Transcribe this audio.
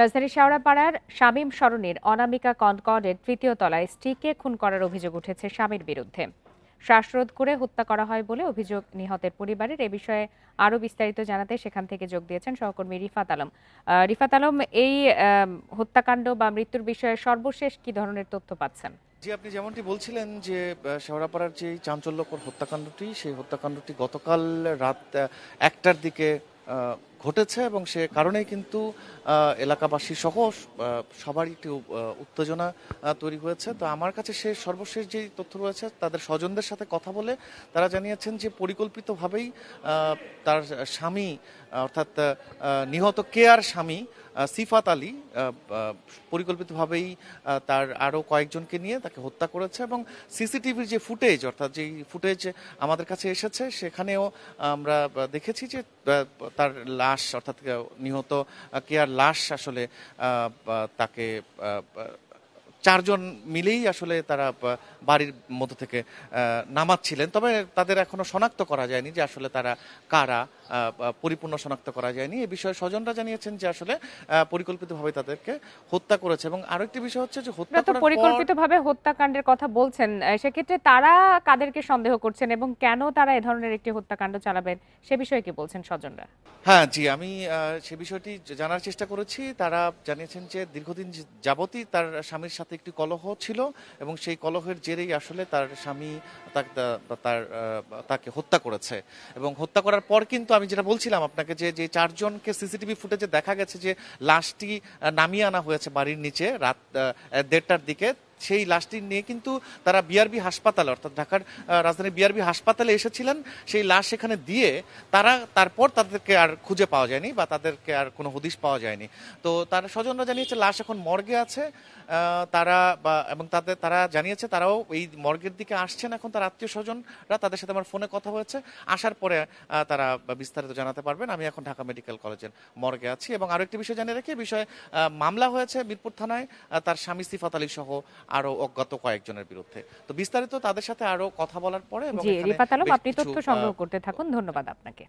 রাজধানীর শেওড়াপাড়ার শামীম সরণির অনামিকা কনকর্ডের তৃতীয় তলায় স্ত্রীকে খুন করার অভিযোগ উঠেছে স্বামীর বিরুদ্ধে। শ্বাসরোধ করে হত্যা করা হয় বলে অভিযোগ নিহতের পরিবারের। এ বিষয়ে আরও বিস্তারিত জানাতে সেখান থেকে যোগ দিয়েছেন সহকর্মী রিফাত আলম। রিফাত আলম, এই হত্যাকাণ্ড বা মৃত্যুর বিষয়ে সর্বশেষ কি ধরনের তথ্য পাচ্ছেন? জি, আপনি যেমনটি বলছিলেন যে শেওড়াপাড়ার যে চাঞ্চল্যকর হত্যাকাণ্ডটি, সেই হত্যাকাণ্ডটি গতকাল রাত ১টার দিকে ঘটেছে এবং সে কারণেই কিন্তু এলাকাবাসী সহ সবারই একটি উত্তেজনা তৈরি হয়েছে। তো আমার কাছে সে সর্বশেষ যেই তথ্য রয়েছে, তাদের স্বজনদের সাথে কথা বলে তারা জানিয়েছেন যে পরিকল্পিতভাবেই তার স্বামী, অর্থাৎ নিহত কেয়ার স্বামী সিফাত আলী পরিকল্পিতভাবেই তার আরও কয়েকজনকে নিয়ে তাকে হত্যা করেছে এবং সিসিটিভির যে ফুটেজ, অর্থাৎ যেই ফুটেজ আমাদের কাছে এসেছে, সেখানেও আমরা দেখেছি যে তার লাশ, অর্থাৎ নিহত কেয়ার লাশ আসলে তাকে চারজন মিলেই আসলে তারা বাড়ির মধ্য থেকে নামাচ্ছিলেন। তবে তাদের এখনো শনাক্ত করা যায়নি যে আসলে তারা কারা, পরিপূর্ণ শনাক্ত করা যায়নি। এ বিষয়ে স্বজনরা জানিয়েছেন যে আসলে পরিকল্পিতভাবে তাদেরকে হত্যা করেছে। এবং আরেকটি বিষয় হচ্ছে যে হত্যা করার পর পরিকল্পিতভাবে হত্যাকাণ্ডের কথা বলছেন, সেক্ষেত্রে তারা কাদেরকে সন্দেহ করছেন এবং কেন তারা এ ধরনের একটি হত্যাকাণ্ড চালাবেন সে বিষয়ে কি বলছেন স্বজনরা? হ্যাঁ, জি, আমি সে বিষয়টি জানার চেষ্টা করেছি। তারা জানিয়েছেন যে দীর্ঘদিন যাবতই তার স্বামীর সাথে একটি কলহ ছিল এবং সেই কলহের জেরেই আসলে তার স্বামী তাকে হত্যা করেছে। এবং হত্যা করার পর কিন্তু আমি যেটা বলছিলাম আপনাকে, যে চারজনকে সিসিটিভি ফুটেজে দেখা গেছে যে লাশটি নামিয়ে আনা হয়েছে বাড়ির নিচে রাত ১:৩০টার দিকে। সেই লাশটি নিয়ে কিন্তু তারা বিআরবি হাসপাতালে, অর্থাৎ ঢাকার রাজধানীর বিআরবি হাসপাতালে এসেছিলেন। সেই লাশ সেখানে দিয়ে তারপর তাদেরকে আর খুঁজে পাওয়া যায়নি বা তাদেরকে আর কোনো হদিশ পাওয়া যায়নি। তো তার স্বজনরা জানিয়েছে লাশ এখন মর্গে আছে। তারা জানিয়েছে তারাও এই মর্গের দিকে আসছেন। এখন তার আত্মীয় স্বজনরা, তাদের সাথে আমার ফোনে কথা হয়েছে, আসার পরে তারা বিস্তারিত জানাতে পারবেন। আমি এখন ঢাকা মেডিকেল কলেজের মর্গে আছি। এবং আরো একটি বিষয় জানিয়ে রাখি, বিষয়ে মামলা হয়েছে মিরপুর থানায় তার স্বামী সিফাত আলী সহ আরো অজ্ঞাত কয়েকজনের বিরুদ্ধে। তো বিস্তারিত তাদের সাথে আরো কথা বলার পরে এবং জি, রিফাত আলম, আপনি তথ্য সংগ্রহ করতে থাকুন। ধন্যবাদ আপনাকে।